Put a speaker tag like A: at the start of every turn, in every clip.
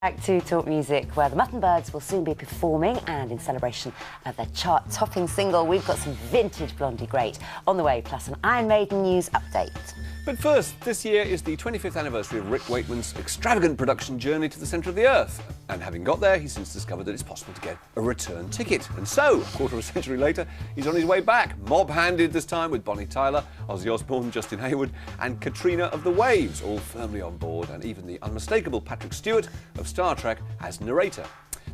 A: Back to Talk Music, where the Mutton Birds will soon be performing, and in celebration of their chart-topping single, we've got some vintage Blondie great on the way, plus an Iron Maiden news update.
B: But first, this year is the 25th anniversary of Rick Wakeman's extravagant production journey to the centre of the Earth. And having got there, he's since discovered that it's possible to get a return ticket. And so, a quarter of a century later, he's on his way back, mob-handed this time with Bonnie Tyler, Ozzy Osbourne, Justin Hayward and Katrina of the Waves, all firmly on board, and even the unmistakable Patrick Stewart of Star Trek as narrator.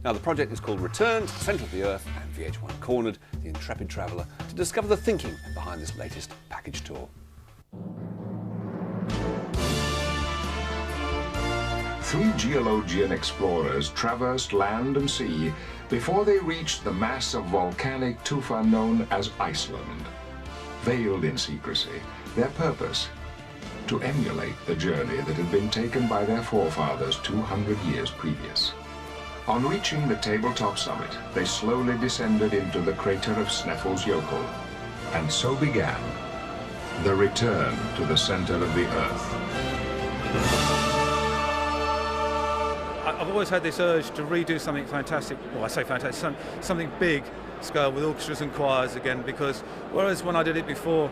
B: Now, the project is called Return to the Centre of the Earth, and VH1 cornered the intrepid traveller to discover the thinking behind this latest package tour.
C: 3 geologian explorers traversed land and sea before they reached the mass of volcanic tufa known as Iceland. Veiled in secrecy, their purpose: to emulate the journey that had been taken by their forefathers 200 years previous. On reaching the tabletop summit, they slowly descended into the crater of Snæfellsjökull, and so began the return to the center of the Earth.
D: I've always had this urge to redo something fantastic, well, I say fantastic, something big scale with orchestras and choirs again, because whereas when I did it before,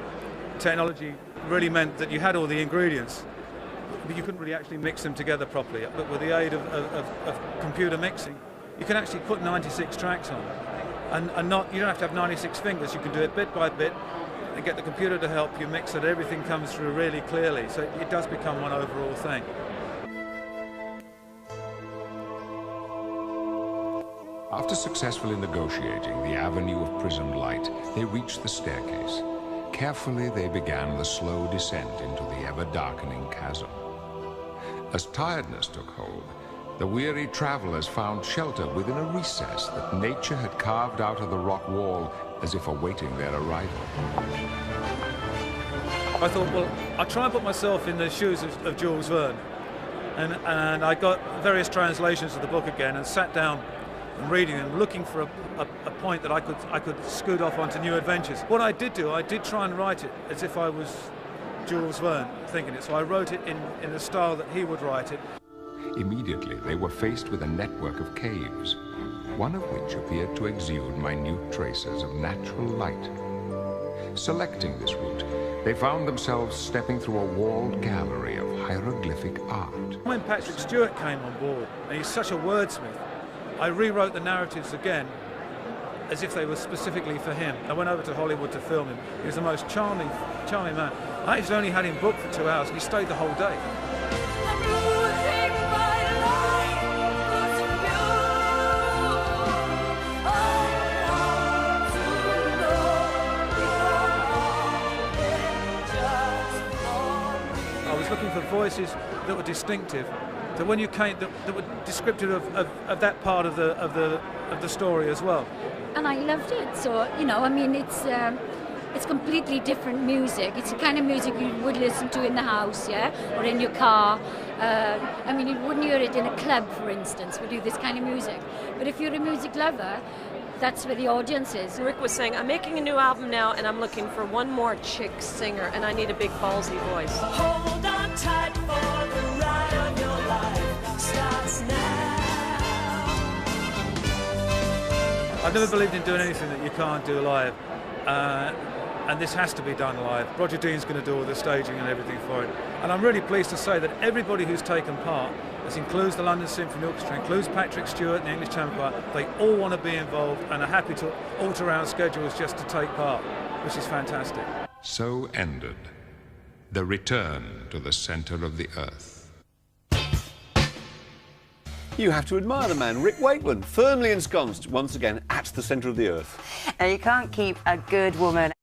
D: technology really meant that you had all the ingredients, but you couldn't really actually mix them together properly. But with the aid of computer mixing, you can actually put 96 tracks on, and you don't have to have 96 fingers, you can do it bit by bit, and get the computer to help you mix so that everything comes through really clearly, so it does become one overall thing.
C: After successfully negotiating the avenue of prismed light, they reached the staircase. Carefully, they began the slow descent into the ever-darkening chasm. As tiredness took hold, the weary travelers found shelter within a recess that nature had carved out of the rock wall as if awaiting their arrival.
D: I thought, well, I'll try and put myself in the shoes of Jules Verne. And I got various translations of the book again and sat down and reading them, looking for a point that I could scoot off onto new adventures. What I did do, I did try and write it as if I was Jules Verne thinking it, so I wrote it in the style that he would write it.
C: Immediately, they were faced with a network of caves, one of which appeared to exude minute traces of natural light. Selecting this route, they found themselves stepping through a walled gallery of hieroglyphic art.
D: When Patrick Stewart came on board, and he's such a wordsmith, I rewrote the narratives again as if they were specifically for him. I went over to Hollywood to film him. He was the most charming man. I actually only had him booked for 2 hours and he stayed the whole day. I was looking for voices that were distinctive, that when you came, that were descriptive of that part of the story as well.
E: And I loved it. So I mean, it's completely different music. It's the kind of music you would listen to in the house, yeah, or in your car. I mean, you wouldn't hear it in a club, for instance. We do this kind of music. But if you're a music lover, that's where the audience is.
F: Rick was saying, I'm making a new album now, and I'm looking for one more chick singer, and I need a big ballsy voice.
G: Hold on tight for the ride of your life starts now.
D: I've never believed in doing anything that you can't do live, and this has to be done live. Roger Dean's going to do all the staging and everything for it. And I'm really pleased to say that everybody who's taken part, this includes the London Symphony Orchestra, includes Patrick Stewart and the English Chamber Choir, they all want to be involved and are happy to alter around schedules just to take part, which is fantastic.
C: So ended the return to the center of the Earth.
B: You have to admire the man, Rick Wakeman, firmly ensconced once again at the centre of the Earth.
A: Now, you can't keep a good woman